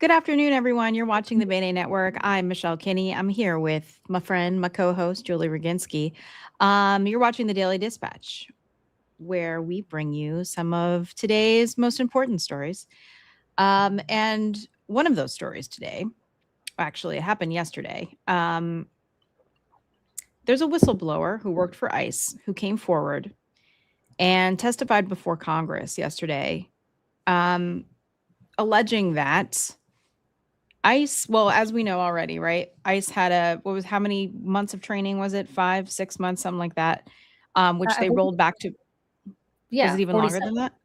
Good afternoon, everyone. You're watching the Mayday Network. I'm Michelle Kinney. I'm here with my friend, my co-host, Julie Roginsky. You're watching the Daily Dispatch, where we bring you some of today's most important stories. And one of those stories today, actually, it happened yesterday. There's a whistleblower who worked for ICE who came forward and testified before Congress yesterday, alleging that ICE, well, as we know already, right? ICE had how many months of training was it? 5, 6 months, something like that, which they rolled back to. Yeah. Is it even longer than that?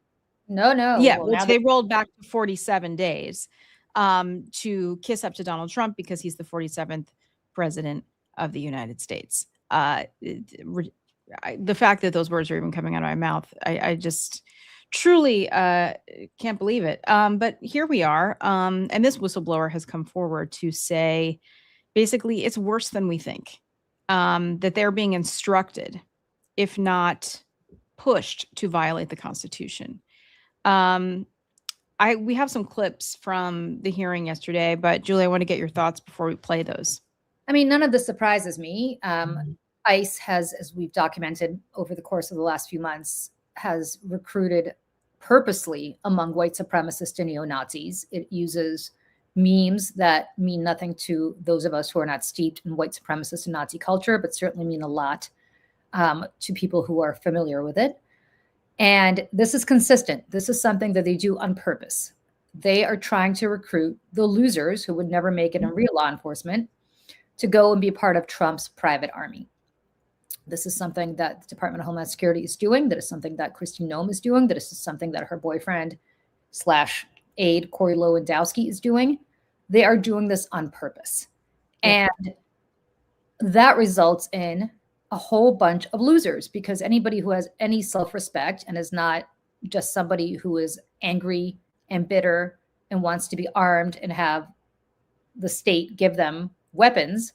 No. Yeah, well, which they rolled back to 47 days to kiss up to Donald Trump because he's the 47th president of the United States. The fact that those words are even coming out of my mouth, I just truly can't believe it. But here we are. And this whistleblower has come forward to say, basically, it's worse than we think, that they're being instructed, if not pushed, to violate the Constitution. We have some clips from the hearing yesterday, but Julie, I want to get your thoughts before we play those. I mean, none of this surprises me. ICE has, as we've documented over the course of the last few months, has recruited purposely among white supremacists and neo-Nazis. It uses memes that mean nothing to those of us who are not steeped in white supremacist and Nazi culture, but certainly mean a lot to people who are familiar with it. And this is consistent. This is something that they do on purpose. They are trying to recruit the losers who would never make it in real law enforcement to go and be part of Trump's private army. This is something that the Department of Homeland Security is doing. That is something that Kristi Noem is doing. That is something that her boyfriend / aide, Corey Lewandowski, is doing. They are doing this on purpose. And that results in a whole bunch of losers, because anybody who has any self-respect and is not just somebody who is angry and bitter and wants to be armed and have the state give them weapons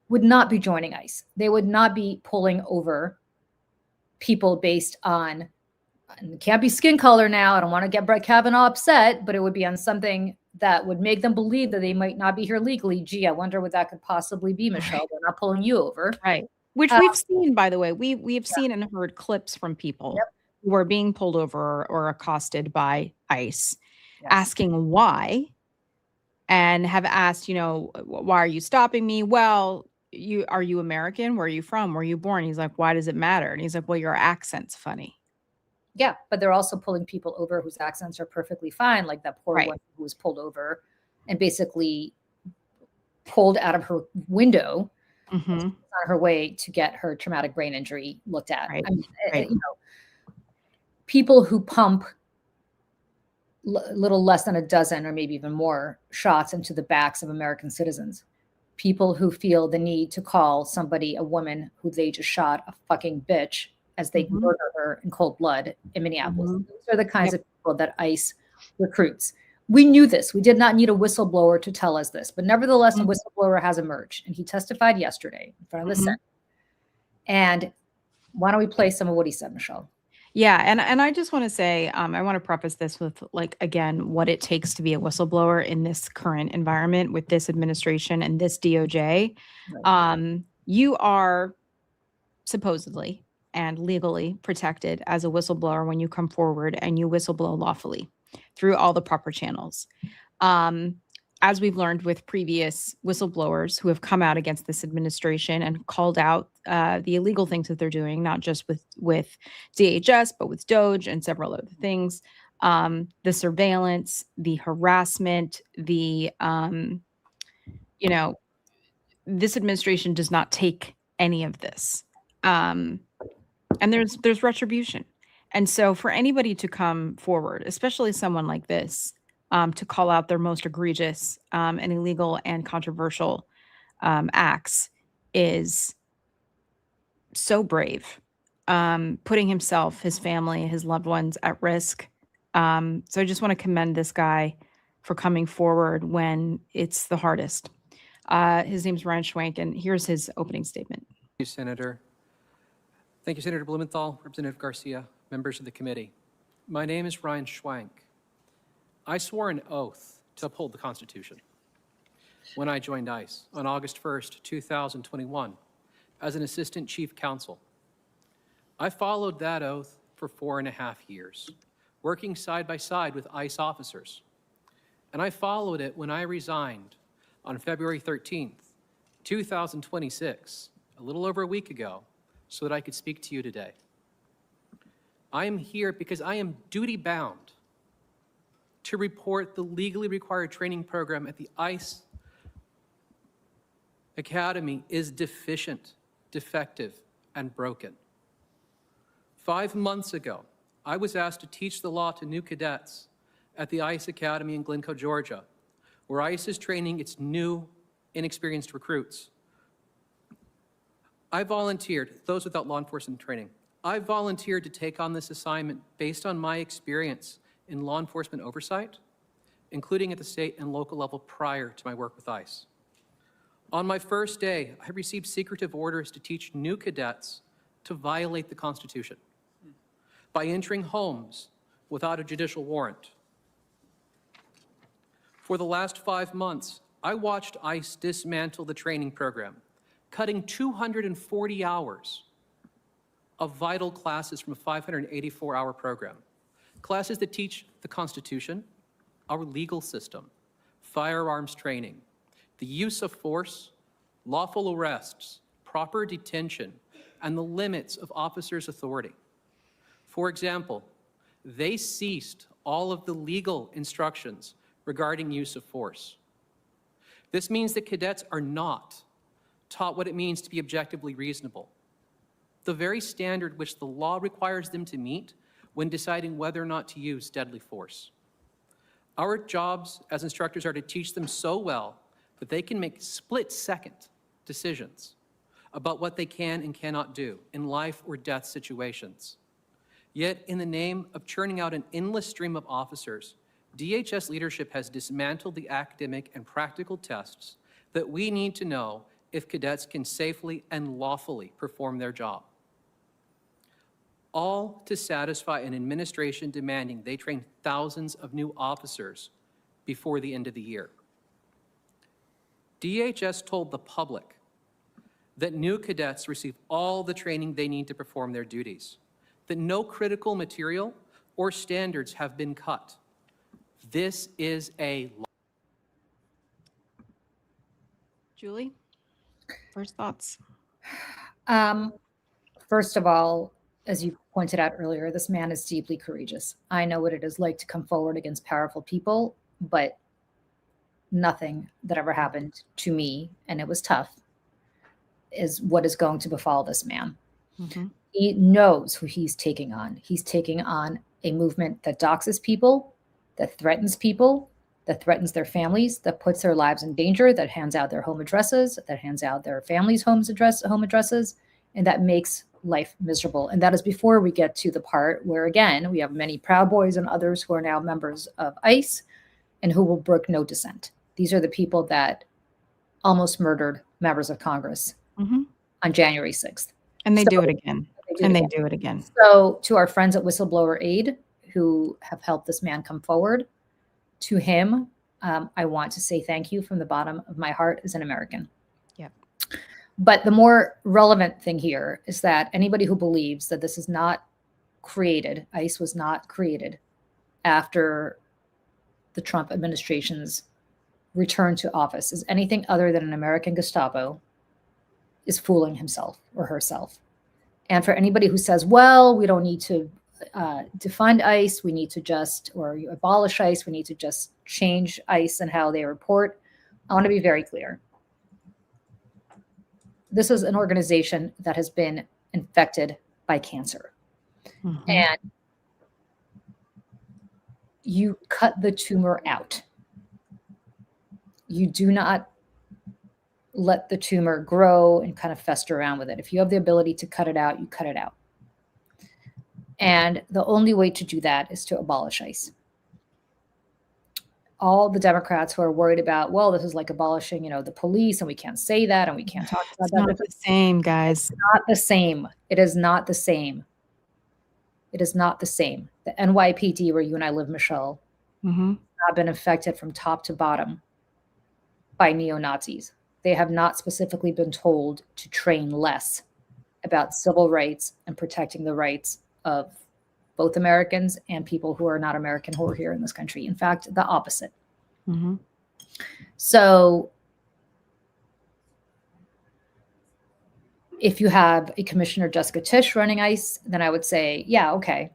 would not be joining ICE. They would not be pulling over people based on, it can't be skin color now. I don't want to get Brett Kavanaugh upset, but it would be on something that would make them believe that they might not be here legally. Gee, I wonder what that could possibly be, Michelle. Right. They're not pulling you over. Right. Which we've seen, by the way. We've seen and heard clips from people who are being pulled over or accosted by ICE, asking why, and have asked, why are you stopping me? Well, are you American? Where are you from? Where are you born? He's like, why does it matter? And he's like, well, your accent's funny. Yeah, but they're also pulling people over whose accents are perfectly fine, like that poor woman who was pulled over and basically pulled out of her window on her way to get her traumatic brain injury looked at. I mean, people who pump little less than a dozen or maybe even more shots into the backs of American citizens. People who feel the need to call somebody a woman who they just shot a fucking bitch as they murder her in cold blood in Minneapolis. Those are the kinds of people that ICE recruits. We knew this. We did not need a whistleblower to tell us this, but nevertheless, a whistleblower has emerged, and he testified yesterday in front of the Senate. And why don't we play some of what he said, Michelle? Yeah, and I just want to say, I want to preface this with, again, what it takes to be a whistleblower in this current environment with this administration and this DOJ. You are supposedly and legally protected as a whistleblower when you come forward and you whistleblow lawfully through all the proper channels. As we've learned with previous whistleblowers who have come out against this administration and called out the illegal things that they're doing, not just with DHS, but with DOJ and several other things, the surveillance, the harassment, this administration does not take any of this. And there's retribution. And so for anybody to come forward, especially someone like this, to call out their most egregious and illegal and controversial acts is so brave, putting himself, his family, his loved ones at risk. So I just want to commend this guy for coming forward when it's the hardest. His name's Ryan Schwank, and here's his opening statement. Thank you, Senator. Thank you, Senator Blumenthal, Representative Garcia, members of the committee. My name is Ryan Schwank. I swore an oath to uphold the Constitution. When I joined ICE on August 1st, 2021, as an assistant chief counsel, I followed that oath for 4.5 years, working side by side with ICE officers. And I followed it when I resigned on February 13th, 2026, a little over a week ago, so that I could speak to you today. I am here because I am duty-bound to report the legally required training program at the ICE Academy is deficient, defective, and broken. 5 months ago, I was asked to teach the law to new cadets at the ICE Academy in Glencoe, Georgia, where ICE is training its new, inexperienced recruits. I volunteered, those without law enforcement training, I volunteered to take on this assignment based on my experience in law enforcement oversight, including at the state and local level prior to my work with ICE. On my first day, I received secretive orders to teach new cadets to violate the Constitution by entering homes without a judicial warrant. For the last 5 months, I watched ICE dismantle the training program, cutting 240 hours of vital classes from a 584-hour program. Classes that teach the Constitution, our legal system, firearms training, the use of force, lawful arrests, proper detention, and the limits of officers' authority. For example, they ceased all of the legal instructions regarding use of force. This means that cadets are not taught what it means to be objectively reasonable, the very standard which the law requires them to meet when deciding whether or not to use deadly force. Our jobs as instructors are to teach them so well that they can make split-second decisions about what they can and cannot do in life or death situations. Yet, in the name of churning out an endless stream of officers, DHS leadership has dismantled the academic and practical tests that we need to know if cadets can safely and lawfully perform their job. All to satisfy an administration demanding they train thousands of new officers before the end of the year. DHS told the public that new cadets receive all the training they need to perform their duties, that no critical material or standards have been cut. This is a lie. Julie, first thoughts. First of all, as you pointed out earlier, this man is deeply courageous. I know what it is like to come forward against powerful people, but nothing that ever happened to me, and it was tough, is what is going to befall this man. Mm-hmm. He knows who he's taking on. He's taking on a movement that doxes people, that threatens people, that threatens their families, that puts their lives in danger, that hands out their home addresses, that hands out their families' home addresses, and that makes life miserable. And that is before we get to the part where, again, we have many Proud Boys and others who are now members of ICE and who will brook no dissent. These are the people that almost murdered members of Congress on January 6th. And they So- do it again. And they do it again. So to our friends at Whistleblower Aid who have helped this man come forward, to him, I want to say thank you from the bottom of my heart as an American. Yep. But the more relevant thing here is that anybody who believes that this is not created, ICE was not created after the Trump administration's return to office, is anything other than an American Gestapo, is fooling himself or herself. And for anybody who says, well, we don't need to defund ICE, we need to just, or abolish ICE, we need to just change ICE and how they report, I want to be very clear. This is an organization that has been infected by cancer. Mm-hmm. And you cut the tumor out. You do not let the tumor grow and kind of fester around with it. If you have the ability to cut it out, you cut it out. And the only way to do that is to abolish ICE. All the Democrats who are worried about, well, this is like abolishing, the police, and we can't say that, and we can't talk about It's that. not the same, guys. It's not the same. It is not the same. It is not the same. The NYPD, where you and I live, Michelle, Mm-hmm. not been affected from top to bottom by neo-Nazis. They have not specifically been told to train less about civil rights and protecting the rights of both Americans and people who are not American who are here in this country. In fact, the opposite. Mm-hmm. So if you have a Commissioner Jessica Tisch running ICE, then I would say, yeah, okay,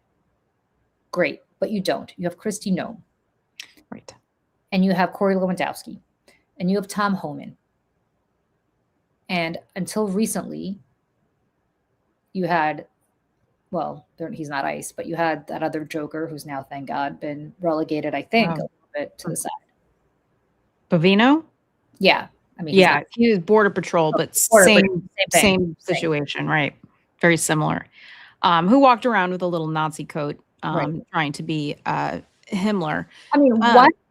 great. But you don't. You have Kristi Noem. Right. And you have Corey Lewandowski. And you have Tom Homan. And until recently, you had, well, he's not ICE, but you had that other joker who's now, thank God, been relegated, I think, a little bit to the side. Bovino? Yeah. I mean, yeah, he was Border Patrol, but same situation, right? Very similar. Who walked around with a little Nazi coat, trying to be Himmler. I mean,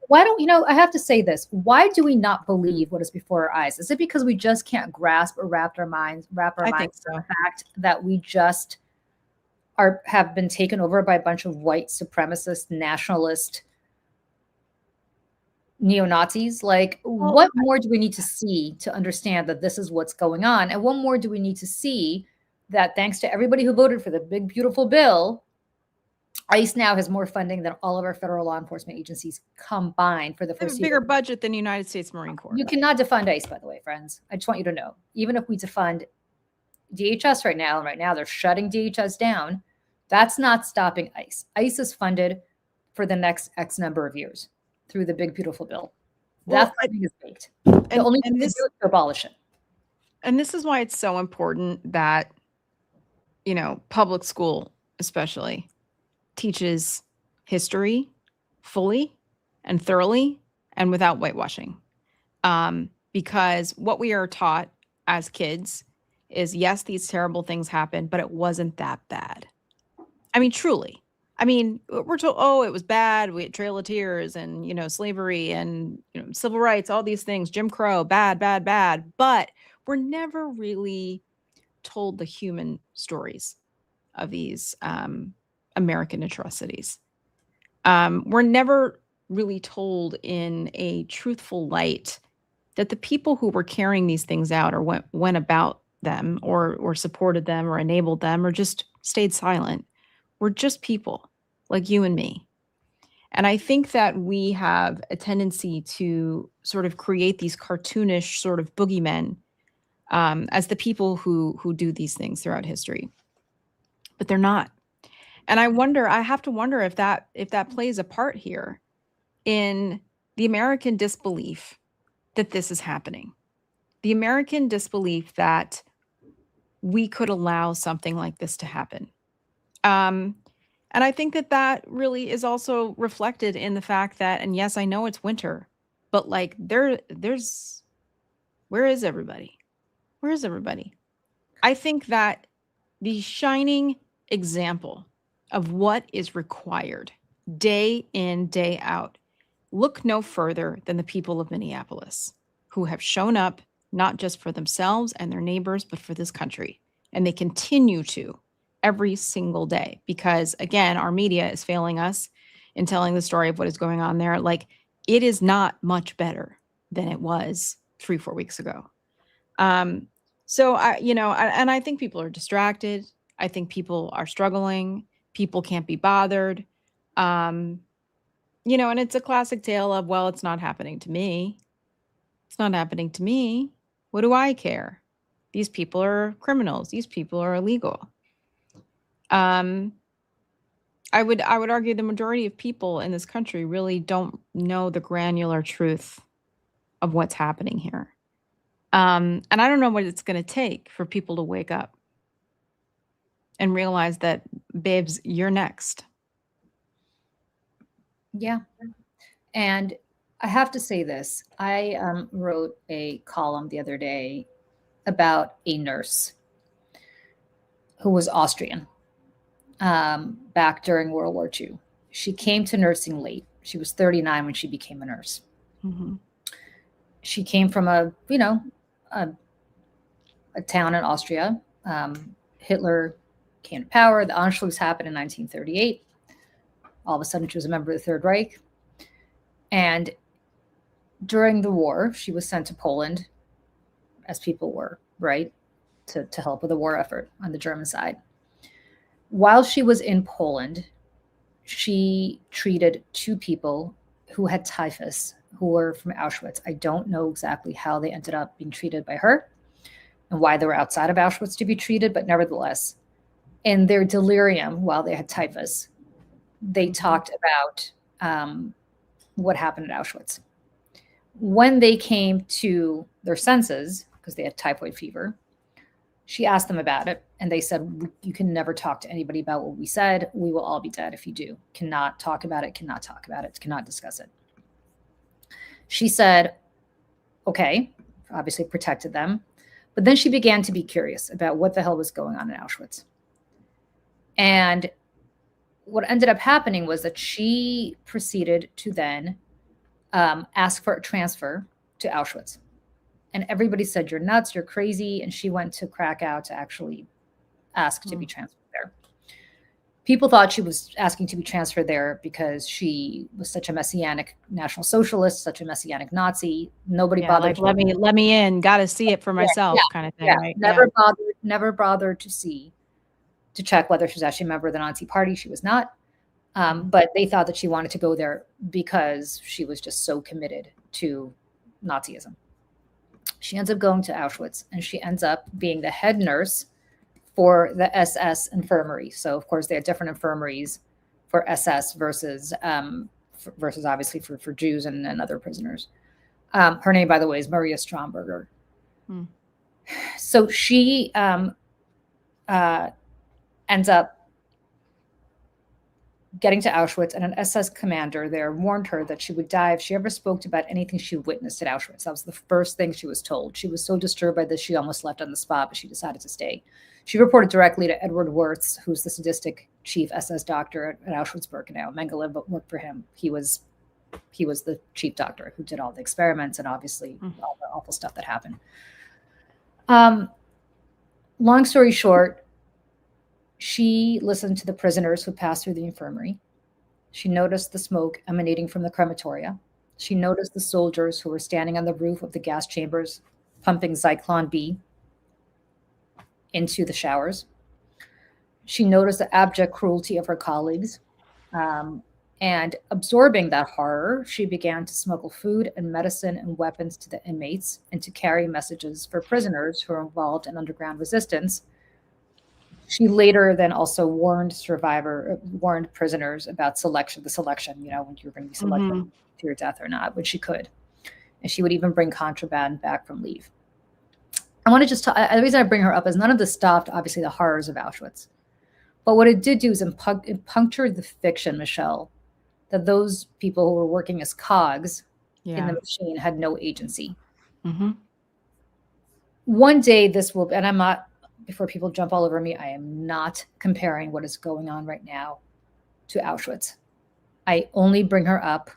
why don't, you know, I have to say this. Why do we not believe what is before our eyes? Is it because we just can't grasp or wrap our minds around the fact that we just have been taken over by a bunch of white supremacist, nationalist neo-Nazis? Like, what more do we need to see to understand that this is what's going on? And what more do we need to see that thanks to everybody who voted for the big, beautiful bill, ICE now has more funding than all of our federal law enforcement agencies combined for the foreseeable. Bigger budget than United States Marine Corps. You cannot defund ICE, by the way, friends. I just want you to know. Even if we defund DHS right now, and right now they're shutting DHS down, that's not stopping ICE. ICE is funded for the next X number of years through the big, beautiful bill. That funding is baked. The only thing to do is to abolish it. And this is why it's so important that, you know, public school especially teaches history fully and thoroughly and without whitewashing. Because what we are taught as kids is, yes, these terrible things happened, but it wasn't that bad. I mean, truly. I mean, we're told, oh, it was bad. We had Trail of Tears and, you know, slavery and, you know, civil rights, all these things, Jim Crow, bad, bad, bad. But we're never really told the human stories of these American atrocities. We're never really told in a truthful light that the people who were carrying these things out or went about them or supported them or enabled them or just stayed silent were just people like you and me. And I think that we have a tendency to sort of create these cartoonish sort of boogeymen as the people who do these things throughout history, but they're not. And I have to wonder if that plays a part here in the American disbelief that this is happening, the American disbelief that we could allow something like this to happen. And I think that really is also reflected in the fact that, and yes, I know it's winter, but like where is everybody? Where is everybody? I think that the shining example of what is required day in, day out, look no further than the people of Minneapolis, who have shown up not just for themselves and their neighbors, but for this country. And they continue to every single day because, again, our media is failing us in telling the story of what is going on there. Like, it is not much better than it was 3-4 weeks ago. So I think people are distracted. I think people are struggling. People can't be bothered. And it's a classic tale of, well, it's not happening to me. It's not happening to me. What do I care? These people are criminals. These people are illegal. I would argue the majority of people in this country really don't know the granular truth of what's happening here. And I don't know what it's going to take for people to wake up and realize that, babes, you're next. Yeah. And I have to say this. I wrote a column the other day about a nurse who was Austrian back during World War II. She came to nursing late. She was 39 when she became a nurse. Mm-hmm. She came from a town in Austria. Hitler came to power. The Anschluss happened in 1938. All of a sudden, she was a member of the Third Reich. And during the war, she was sent to Poland, as people were, right, to help with the war effort on the German side. While she was in Poland, she treated 2 people who had typhus, who were from Auschwitz. I don't know exactly how they ended up being treated by her and why they were outside of Auschwitz to be treated, but nevertheless, in their delirium while they had typhus, they talked about what happened at Auschwitz. When they came to their senses, because they had typhoid fever, she asked them about it, and they said, you can never talk to anybody about what we said. We will all be dead if you do. Cannot talk about it, cannot talk about it, cannot discuss it. She said, okay, obviously protected them. But then she began to be curious about what the hell was going on in Auschwitz. And what ended up happening was that she proceeded to then ask for a transfer to Auschwitz. And everybody said, you're nuts, you're crazy. And she went to Krakow to actually ask to be transferred there. People thought she was asking to be transferred there because she was such a messianic National Socialist, such a messianic Nazi. Nobody bothered. Like, let me in, got to see it for myself, kind of thing. Right? Never bothered to check whether she was actually a member of the Nazi Party. She was not. But they thought that she wanted to go there because she was just so committed to Nazism. She ends up going to Auschwitz, and she ends up being the head nurse for the SS infirmary. So, of course, they had different infirmaries for SS versus obviously for Jews and other prisoners. Her name, by the way, is Maria Stromberger. So she ends up getting to Auschwitz, and an SS commander there warned her that she would die if she ever spoke about anything she witnessed at Auschwitz. That was the first thing she was told. She was so disturbed by this, she almost left on the spot, but she decided to stay. She reported directly to Edward Wirtz, who's the sadistic chief SS doctor at Auschwitz-Birkenau. Mengele worked for him. He was the chief doctor who did all the experiments and obviously all the awful stuff that happened. Long story short, she listened to the prisoners who passed through the infirmary. She noticed the smoke emanating from the crematoria. She noticed the soldiers who were standing on the roof of the gas chambers, pumping Zyklon B into the showers. She noticed the abject cruelty of her colleagues. And absorbing that horror, she began to smuggle food and medicine and weapons to the inmates and to carry messages for prisoners who were involved in underground resistance. She later then also warned prisoners about the selection, when you were going to be selected to your death or not, when she could. And she would even bring contraband back from leave. I want to just the reason I bring her up is none of this stopped, obviously, the horrors of Auschwitz. But what it did do is it punctured the fiction, Michelle, that those people who were working as cogs in the machine had no agency. One day this will, and I'm not, before people jump all over me, I am not comparing what is going on right now to Auschwitz. I only bring her up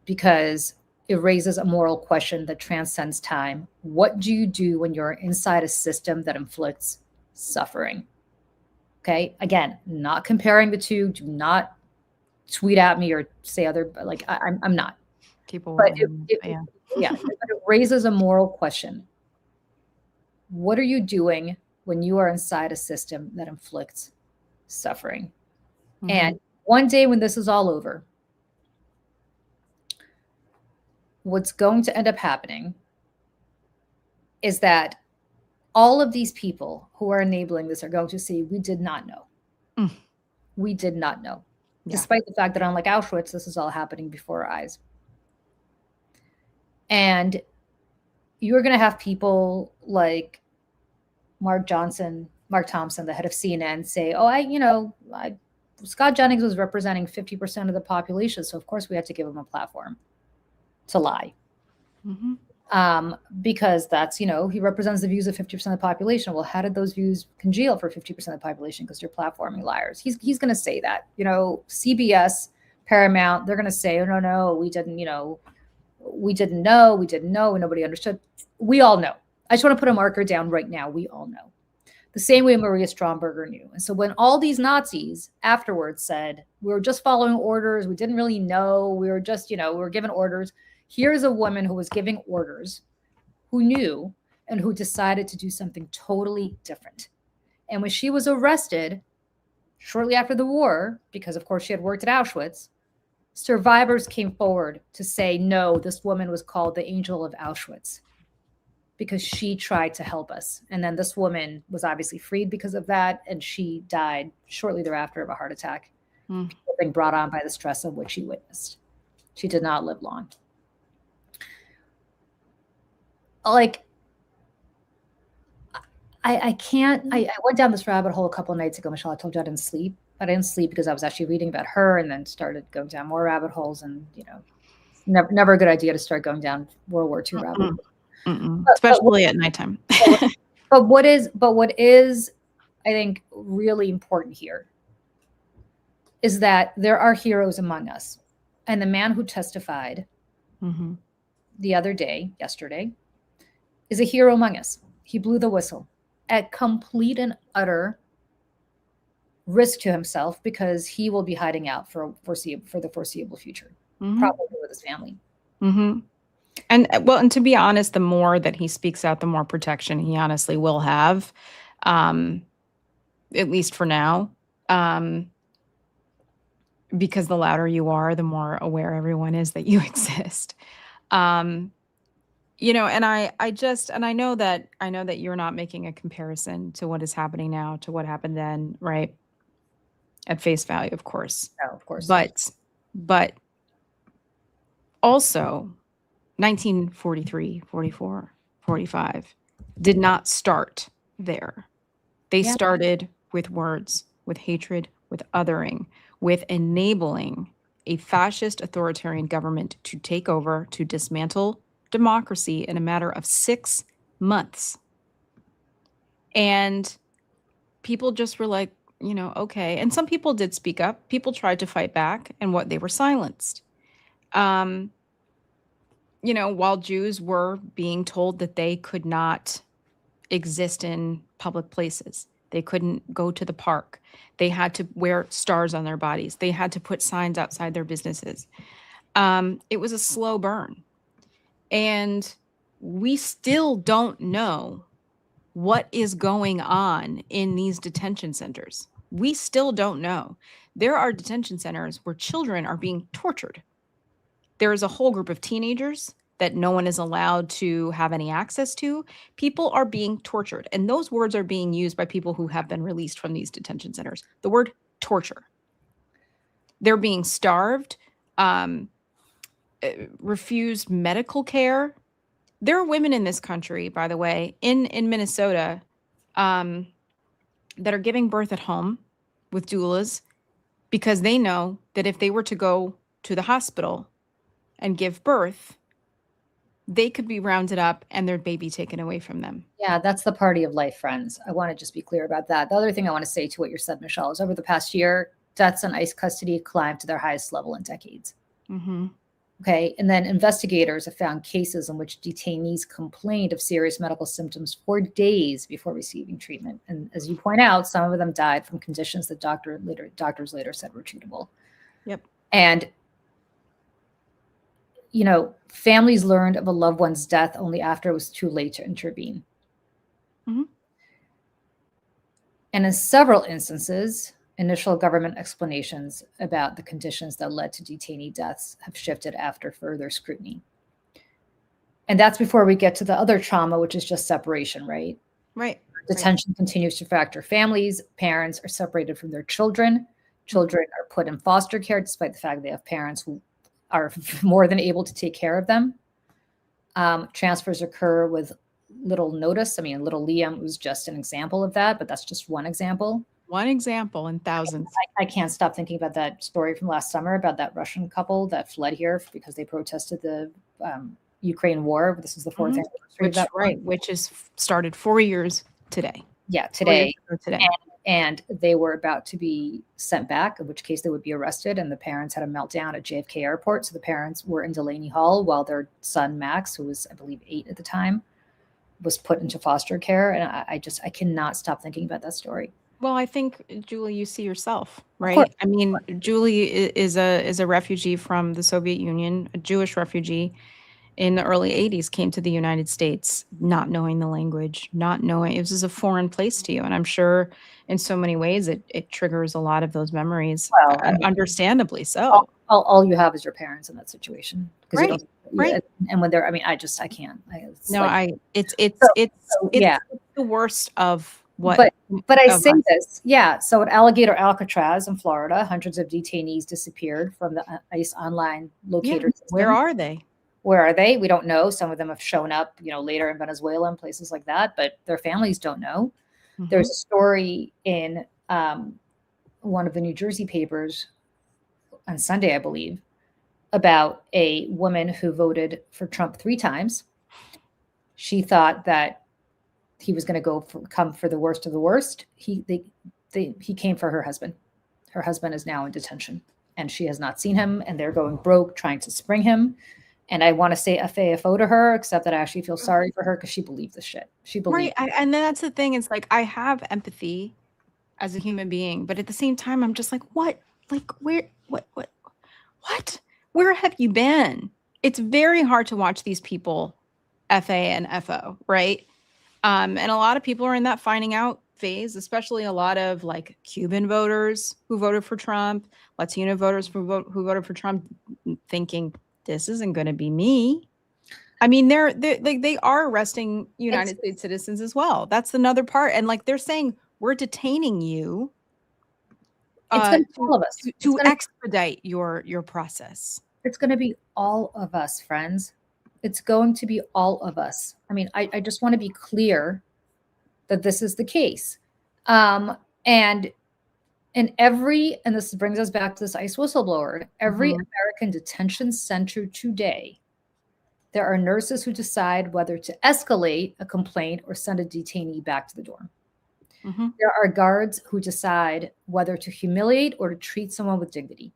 because it raises a moral question that transcends time. What do you do when you're inside a system that inflicts suffering? Okay, again, not comparing the two. Do not tweet at me or say other, I'm not. But it raises a moral question. What are you doing when you are inside a system that inflicts suffering? And one day when this is all over, what's going to end up happening is that all of these people who are enabling this are going to see, we did not know. We did not know. Despite the fact that unlike Auschwitz, this is all happening before our eyes. And you're going to have people like Mark Thompson, the head of CNN, say, Scott Jennings was representing 50% of the population, so of course we had to give him a platform to lie. Because that's, he represents the views of 50% of the population. Well, how did those views congeal for 50% of the population? Because you're platforming liars. He's going to say that. CBS, Paramount, they're going to say, oh, no, we didn't know, and nobody understood. We all know. I just want to put a marker down right now. We all know. the same way Maria Stromberger knew. And so when all these Nazis afterwards said, we were just following orders, we didn't really know, we were just, we were given orders. Here's a woman who was giving orders, who knew, and who decided to do something totally different. And when she was arrested shortly after the war, because of course she had worked at Auschwitz, survivors came forward to say, no, this woman was called the Angel of Auschwitz because she tried to help us. And then this woman was obviously freed because of that, and she died shortly thereafter of a heart attack, being brought on by the stress of what she witnessed. She did not live long. Like, I can't, I went down this rabbit hole a couple of nights ago, Michelle. I told you I didn't sleep. I didn't sleep because I was actually reading about her, and then started going down more rabbit holes. And, never a good idea to start going down World War II rabbit holes. Especially at nighttime. but what is, I think, really important here is that there are heroes among us. And the man who testified the other day, yesterday, is a hero among us. He blew the whistle at complete and utter risk to himself, because he will be hiding out for the foreseeable future, probably with his family. And to be honest, the more that he speaks out, the more protection he honestly will have, at least for now, because the louder you are, the more aware everyone is that you exist. And I know that you're not making a comparison to what is happening now to what happened then, right? At face value, of course. No, of course. But also 1943, 44, 45 did not start there. They started with words, with hatred, with othering, with enabling a fascist authoritarian government to take over, to dismantle democracy in a matter of 6 months. And people just were like, okay. And some people did speak up. People tried to fight back, and they were silenced. While Jews were being told that they could not exist in public places. They couldn't go to the park. They had to wear stars on their bodies. They had to put signs outside their businesses. It was a slow burn. And we still don't know what is going on in these detention centers. We still don't know. There are detention centers where children are being tortured. There is a whole group of teenagers that no one is allowed to have any access to. People are being tortured. And those words are being used by people who have been released from these detention centers. The word torture. They're being starved, refused medical care. There are women in this country, by the way, in Minnesota, that are giving birth at home with doulas because they know that if they were to go to the hospital and give birth, they could be rounded up and their baby taken away from them. Yeah, that's the party of life, friends. I want to just be clear about that. The other thing I want to say to what you said, Michelle, is over the past year, deaths in ICE custody climbed to their highest level in decades. Okay. And then investigators have found cases in which detainees complained of serious medical symptoms for days before receiving treatment. And as you point out, some of them died from conditions that doctors later said were treatable. Yep. And, families learned of a loved one's death only after it was too late to intervene. And in several instances, initial government explanations about the conditions that led to detainee deaths have shifted after further scrutiny. And that's before we get to the other trauma, which is just separation, right? Right. Detention continues to fracture families. Parents are separated from their children. Children are put in foster care despite the fact they have parents who are more than able to take care of them. Transfers occur with little notice. I mean, little Liam was just an example of that, but that's just one example. One example in thousands. I can't stop thinking about that story from last summer about that Russian couple that fled here because they protested the Ukraine war. This is the fourth anniversary of that. Right, which is started 4 years today. Yeah, today. And they were about to be sent back, in which case they would be arrested. And the parents had a meltdown at JFK Airport. So the parents were in Delaney Hall while their son, Max, who was, I believe, 8 at the time, was put into foster care. And I cannot stop thinking about that story. Well, I think, Julie, you see yourself, course. right? I mean, Julie is a refugee from the Soviet Union, a Jewish refugee in the early 80s, came to the United States, not knowing the language, not knowing, it was just a foreign place to you. And I'm sure in so many ways it triggers a lot of those memories, Well, I mean, understandandably so. all you have is your parents in that situation. 'Cause you Right, don't- right. And when they're, I mean, I can't. No, it's yeah. the worst of what. But I of say us. this, yeah. So at Alligator Alcatraz in Florida, hundreds of detainees disappeared from the ICE online locator system. Where are they? Where are they? We don't know. Some of them have shown up, later in Venezuela and places like that, but their families don't know. Mhm. There's a story in one of the New Jersey papers on Sunday, I believe, about a woman who voted for Trump 3 times. She thought that he was going to come for the worst of the worst. He came for her husband. Her husband is now in detention, and she has not seen him, and they're going broke trying to spring him. And I want to say FAFO to her, except that I actually feel sorry for her because she believed this shit. She believed. Right. And then that's the thing. It's like, I have empathy as a human being, but at the same time, I'm just like, what? Like, where, what? Where have you been? It's very hard to watch these people FA and FO, right? And a lot of people are in that finding out phase, especially a lot of like Cuban voters who voted for Trump, Latino voters who voted for Trump, thinking this isn't going to be me. I mean, they are arresting United States citizens as well. That's another part. And like, they're saying, we're detaining you all of us. to expedite your process. It's going to be all of us, friends. It's going to be all of us. I mean, I just want to be clear that this is the case. And this brings us back to this ICE whistleblower, every American detention center today, there are nurses who decide whether to escalate a complaint or send a detainee back to the dorm. There are guards who decide whether to humiliate or to treat someone with dignity.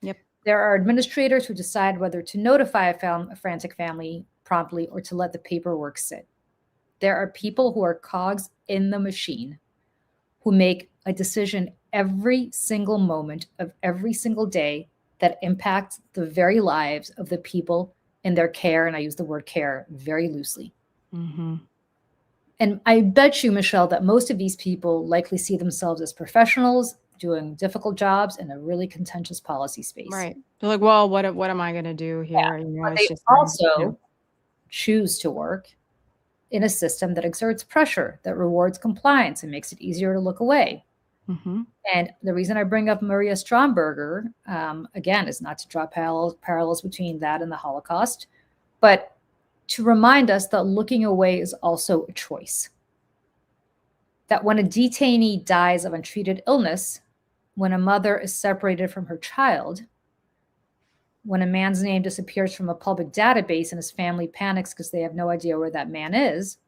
Yep. There are administrators who decide whether to notify a frantic family promptly or to let the paperwork sit. There are people who are cogs in the machine who make a decision every single moment of every single day that impacts the very lives of the people in their care. And I use the word care very loosely. And I bet you, Michelle, that most of these people likely see themselves as professionals doing difficult jobs in a really contentious policy space. Right. They're like, well, what am I going to do here? Yeah. But they also choose to work in a system that exerts pressure, that rewards compliance and makes it easier to look away. And the reason I bring up Maria Stromberger, again, is not to draw parallels between that and the Holocaust, but to remind us that looking away is also a choice. That when a detainee dies of untreated illness, when a mother is separated from her child, when a man's name disappears from a public database and his family panics because they have no idea where that man is,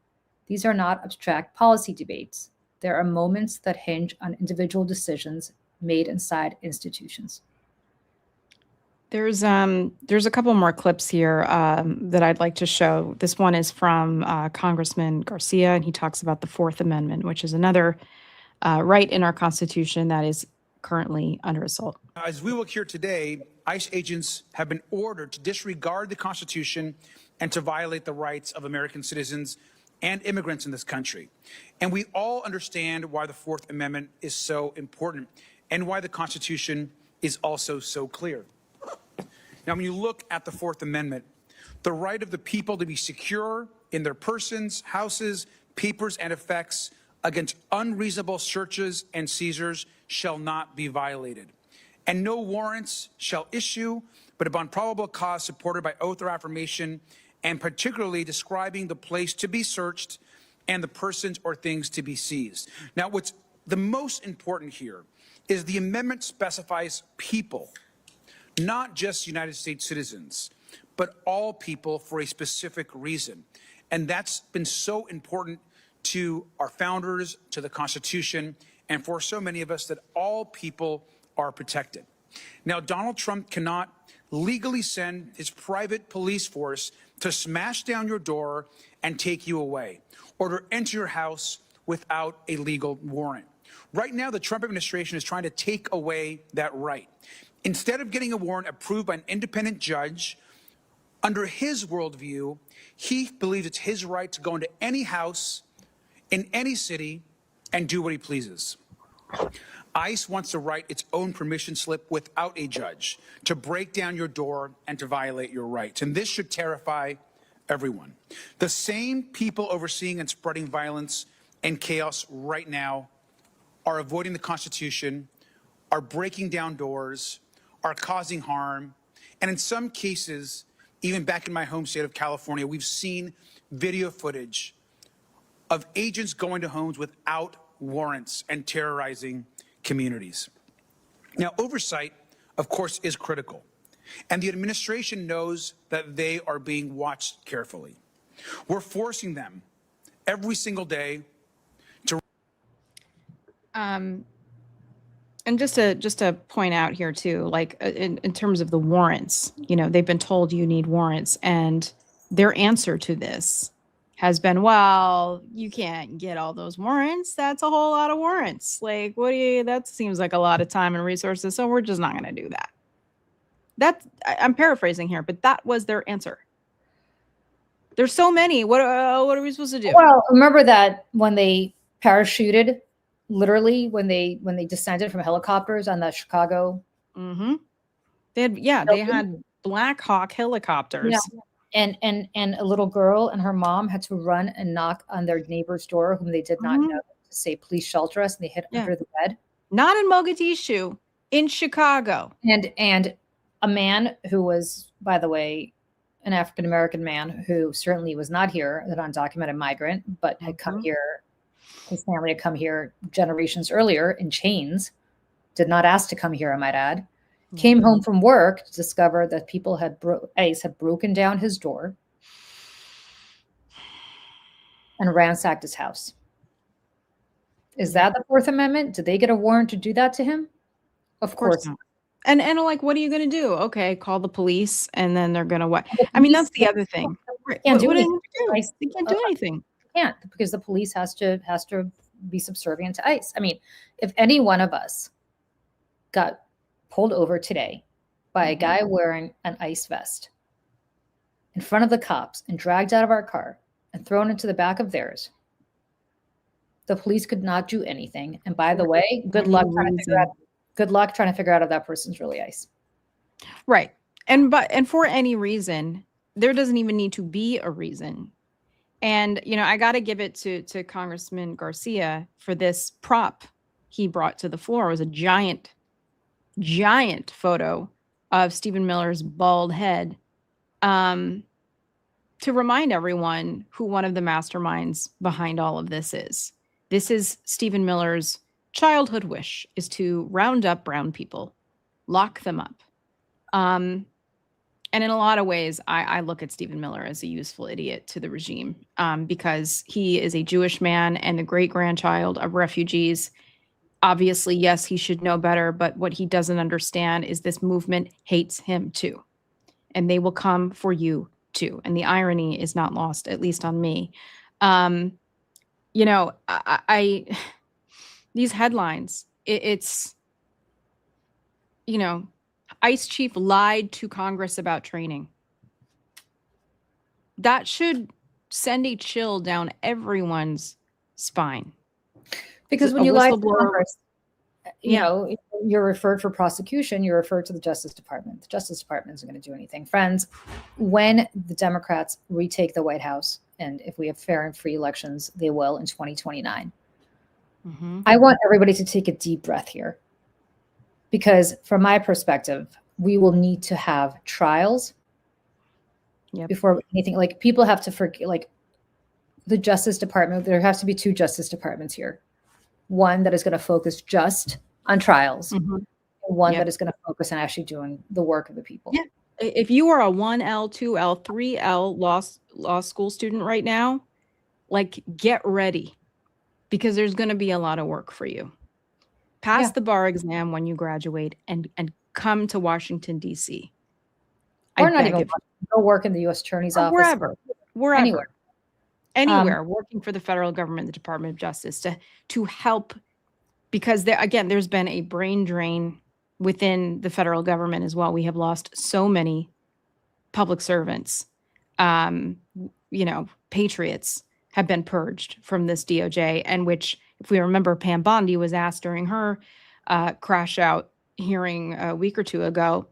these are not abstract policy debates. There are moments that hinge on individual decisions made inside institutions. There's a couple more clips here that I'd like to show. This one is from Congressman Garcia, and he talks about the Fourth Amendment, which is another right in our Constitution that is currently under assault. As we look here today, ICE agents have been ordered to disregard the Constitution and to violate the rights of American citizens and immigrants in this country. And we all understand why the Fourth Amendment is so important and why the Constitution is also so clear. Now, when you look at the Fourth Amendment, the right of the people to be secure in their persons, houses, papers, and effects against unreasonable searches and seizures shall not be violated. And no warrants shall issue, but upon probable cause supported by oath or affirmation, and particularly describing the place to be searched and the persons or things to be seized. Now, what's the most important here is the amendment specifies people, not just United States citizens, but all people for a specific reason. And that's been so important to our founders, to the Constitution, and for so many of us, that all people are protected. Now, Donald Trump cannot legally send his private police force to smash down your door and take you away, or to enter your house without a legal warrant. Right now, the Trump administration is trying to take away that right. Instead of getting a warrant approved by an independent judge, under his worldview, he believes it's his right to go into any house in any city and do what he pleases. ICE wants to write its own permission slip without a judge to break down your door and to violate your rights. And this should terrify everyone. The same people overseeing and spreading violence and chaos right now are avoiding the Constitution, are breaking down doors, are causing harm. And in some cases, even back in my home state of California, we've seen video footage of agents going to homes without warrants and terrorizing communities. Now, oversight, of course, is critical, and the administration knows that they are being watched carefully. We're forcing them every single day to. And just to point out here too, like in terms of the warrants, you know, they've been told you need warrants, and their answer to this has been, well, you can't get all those warrants. That's a whole lot of warrants. Like, that seems like a lot of time and resources. So we're just not going to do that. I'm paraphrasing here, but that was their answer. There's so many. What are we supposed to do? Well, remember that when they parachuted, literally when they descended from helicopters on the Chicago. Mm-hmm. They had Black Hawk helicopters. Yeah. And a little girl and her mom had to run and knock on their neighbor's door, whom they did not know, to say, please shelter us. And they hid under the bed. Not in Mogadishu, in Chicago. And a man who was, by the way, an African-American man who certainly was not here, an undocumented migrant, but had come here. His family had come here generations earlier in chains, did not ask to come here, I might add. Came home from work to discover that people ICE had broken down his door and ransacked his house. Is that the Fourth Amendment? Did they get a warrant to do that to him? Of course not. And like, what are you going to do? Okay, call the police, and then they're going to what? I mean, that's the other thing. They can't do anything. They can't do anything. They can't, because the police has to be subservient to ICE. I mean, if any one of us got pulled over today by a guy wearing an ICE vest in front of the cops and dragged out of our car and thrown into the back of theirs, the police could not do anything. And by the way, good luck trying to figure out if that person's really ICE. Right. And for any reason, there doesn't even need to be a reason. And, you know, I got to give it to Congressman Garcia for this prop he brought to the floor. It was a giant photo of Stephen Miller's bald head, to remind everyone who one of the masterminds behind all of this is. This is Stephen Miller's childhood wish, is to round up brown people, lock them up. And in a lot of ways, I look at Stephen Miller as a useful idiot to the regime, because he is a Jewish man and the great-grandchild of refugees. Obviously, yes, he should know better, but what he doesn't understand is this movement hates him too. And they will come for you too. And the irony is not lost, at least on me. You know, these headlines, it's, you know, ICE chief lied to Congress about training. That should send a chill down everyone's spine. Because when you lie to Congress, you know, you're referred for prosecution, you're referred to the Justice Department. The Justice Department isn't going to do anything. Friends, when the Democrats retake the White House, and if we have fair and free elections, they will in 2029. I want everybody to take a deep breath here. Because from my perspective, we will need to have trials before anything. Like, people have to forget, like, the Justice Department, there has to be two Justice Departments here. One that is going to focus just on trials, and one that is going to focus on actually doing the work of the people. Yeah. If you are a 1L, 2L, 3L law school student right now, like, get ready, because there's going to be a lot of work for you. Pass the bar exam when you graduate, and come to Washington, D.C. Or not beg even of you. go work in the U.S. Attorney's Or office. wherever. Anywhere. Anywhere, working for the federal government, the Department of Justice, to help, because there's been a brain drain within the federal government as well. We have lost so many public servants. Patriots have been purged from this DOJ, and which, if we remember, Pam Bondi was asked during her crash out hearing a week or two ago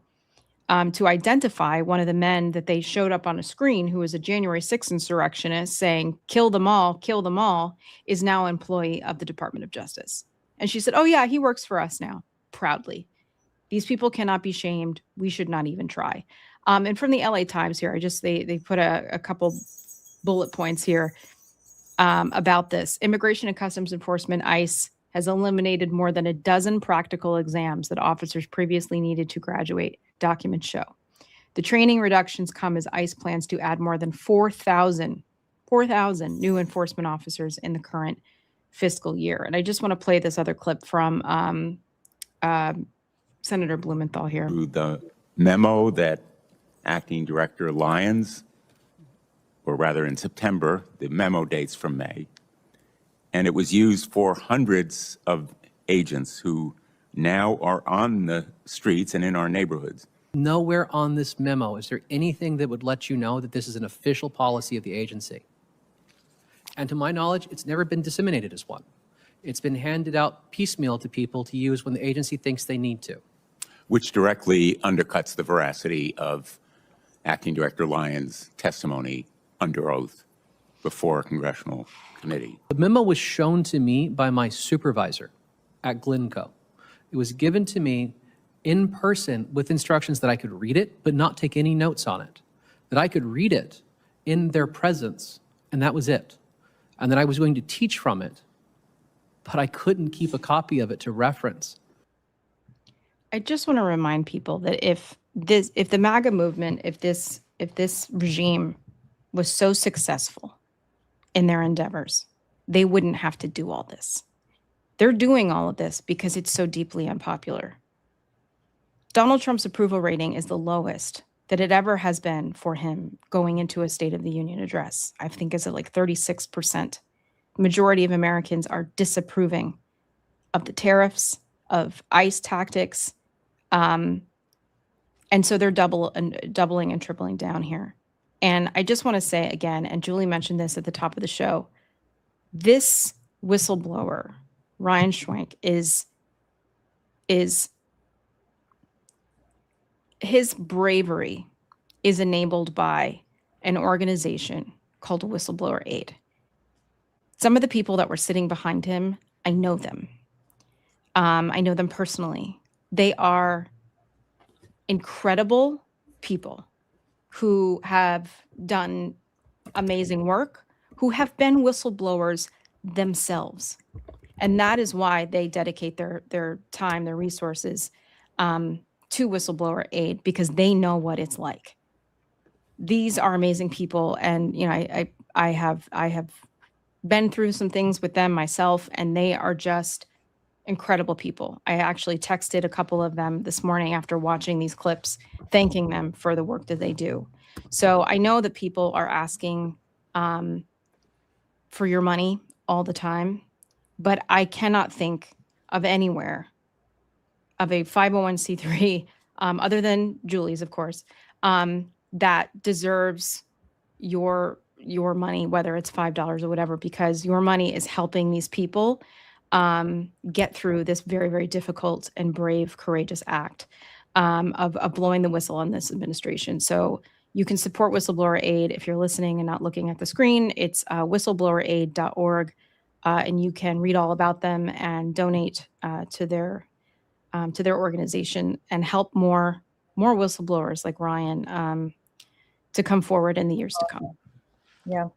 to identify one of the men that they showed up on a screen who was a January 6th insurrectionist saying, kill them all, is now an employee of the Department of Justice. And she said, oh yeah, he works for us now, proudly. These people cannot be shamed. We should not even try. And from the LA Times here, they put a couple bullet points here about this. Immigration and Customs Enforcement, ICE, has eliminated more than a dozen practical exams that officers previously needed to graduate, documents show. The training reductions come as ICE plans to add more than 4,000 new enforcement officers in the current fiscal year. And I just want to play this other clip from Senator Blumenthal here. The memo that Acting Director Lyons, or rather in September, the memo dates from May, and it was used for hundreds of agents who now are on the streets and in our neighborhoods. Nowhere on this memo is there anything that would let you know that this is an official policy of the agency. And to my knowledge, it's never been disseminated as one. It's been handed out piecemeal to people to use when the agency thinks they need to. Which directly undercuts the veracity of Acting Director Lyons' testimony under oath before a congressional committee. The memo was shown to me by my supervisor at Glencoe. It was given to me in person with instructions that I could read it, but not take any notes on it. That I could read it in their presence, and that was it. And that I was going to teach from it, but I couldn't keep a copy of it to reference. I just want to remind people that if the MAGA movement, if this regime was so successful in their endeavors, they wouldn't have to do all this. They're doing all of this because it's so deeply unpopular. Donald Trump's approval rating is the lowest that it ever has been for him going into a State of the Union address. I think it's at like 36%. The majority of Americans are disapproving of the tariffs, of ICE tactics, and so they're doubling and tripling down here. And I just want to say again, and Julie mentioned this at the top of the show, this whistleblower, Ryan Schwank, is his bravery is enabled by an organization called Whistleblower Aid. Some of the people that were sitting behind him, I know them. I know them personally. They are incredible people who have done amazing work, who have been whistleblowers themselves. And that is why they dedicate their time, their resources to Whistleblower Aid, because they know what it's like. These are amazing people. And, you know, I have been through some things with them myself, and they are just incredible people. I actually texted a couple of them this morning after watching these clips, thanking them for the work that they do. So I know that people are asking for your money all the time, but I cannot think of anywhere of a 501c3, other than Julie's, of course, that deserves your money, whether it's $5 or whatever, because your money is helping these people get through this very, very difficult and brave, courageous act of blowing the whistle on this administration. So you can support Whistleblower Aid if you're listening and not looking at the screen. It's whistleblower.aid.org, and you can read all about them and donate to their organization and help more whistleblowers like Ryan to come forward in the years to come. Yeah.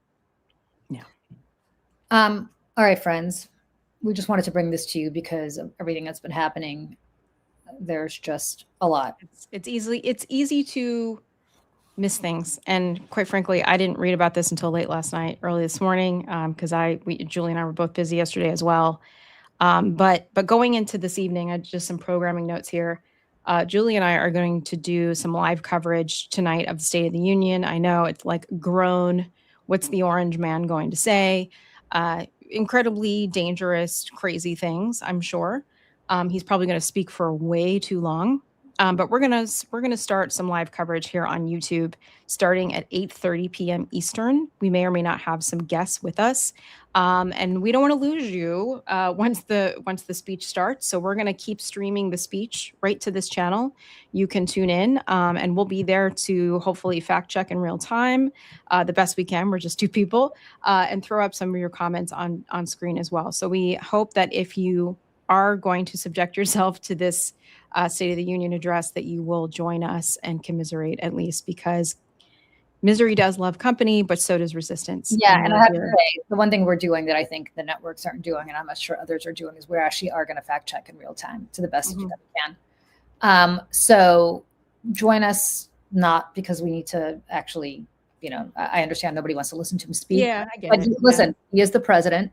Yeah. All right, friends. We just wanted to bring this to you because of everything that's been happening. There's just a lot. It's easy to miss things. And quite frankly, I didn't read about this until late last night, early this morning, because Julie and I were both busy yesterday as well. But going into this evening, I just some programming notes here. Julie and I are going to do some live coverage tonight of the State of the Union. I know it's like grown. What's the orange man going to say? Incredibly dangerous, crazy things, I'm sure. He's probably going to speak for way too long. But we're gonna start some live coverage here on YouTube starting at 8:30 p.m. Eastern. We may or may not have some guests with us, and we don't want to lose you once the speech starts. So we're gonna keep streaming the speech right to this channel. You can tune in, and we'll be there to hopefully fact check in real time, the best we can. We're just two people, and throw up some of your comments on screen as well. So we hope that if you are going to subject yourself to this State of the Union address, that you will join us and commiserate, at least, because misery does love company, but so does resistance. Yeah, and I have to say, the one thing we're doing that I think the networks aren't doing, and I'm not sure others are doing, is we actually are going to fact check in real time to the best that we can. So join us, not because we need to actually, I understand nobody wants to listen to him speak. Yeah, I get but it. Listen, he is the president,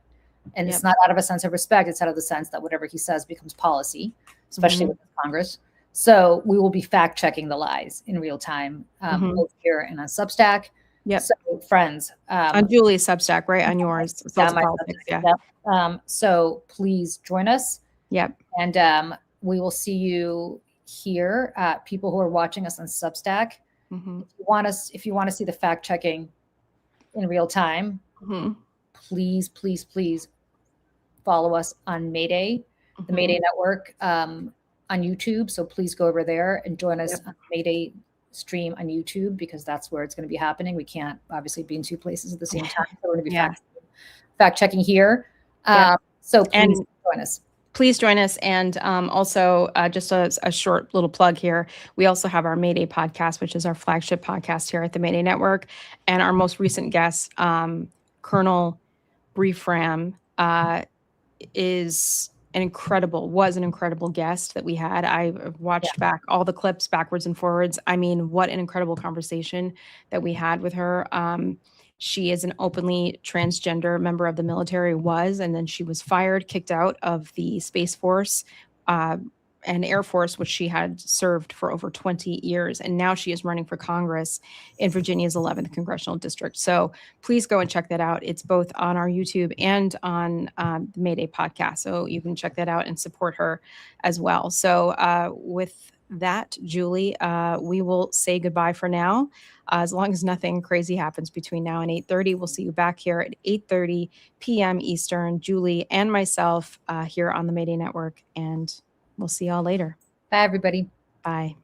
and it's not out of a sense of respect. It's out of the sense that whatever he says becomes policy, especially with Congress. So we will be fact checking the lies in real time, both here and on Substack. Yep. So friends, on Julie's Substack, right? On yours. So please join us. Yep. And we will see you here. People who are watching us on Substack. If you want to see the fact checking in real time, please follow us on Mayday, the Mayday Network, on YouTube. So please go over there and join us on Mayday stream on YouTube, because that's where it's going to be happening. We can't obviously be in two places at the same time. So we're going to be fact checking here. So please join us. Please join us. And also, just a short little plug here. We also have our Mayday podcast, which is our flagship podcast here at the Mayday Network. And our most recent guest, Colonel Briefram, was an incredible guest that we had. I watched back all the clips backwards and forwards. I mean, what an incredible conversation that we had with her. She is an openly transgender member of the military, and then she was fired, kicked out of the Space Force and Air Force, which she had served for over 20 years. And now she is running for Congress in Virginia's 11th Congressional District. So please go and check that out. It's both on our YouTube and on the Mayday podcast. So you can check that out and support her as well. So with that, Julie, we will say goodbye for now. As long as nothing crazy happens between now and 8:30, we'll see you back here at 8:30 p.m. Eastern, Julie and myself here on the Mayday Network. And we'll see y'all later. Bye, everybody. Bye.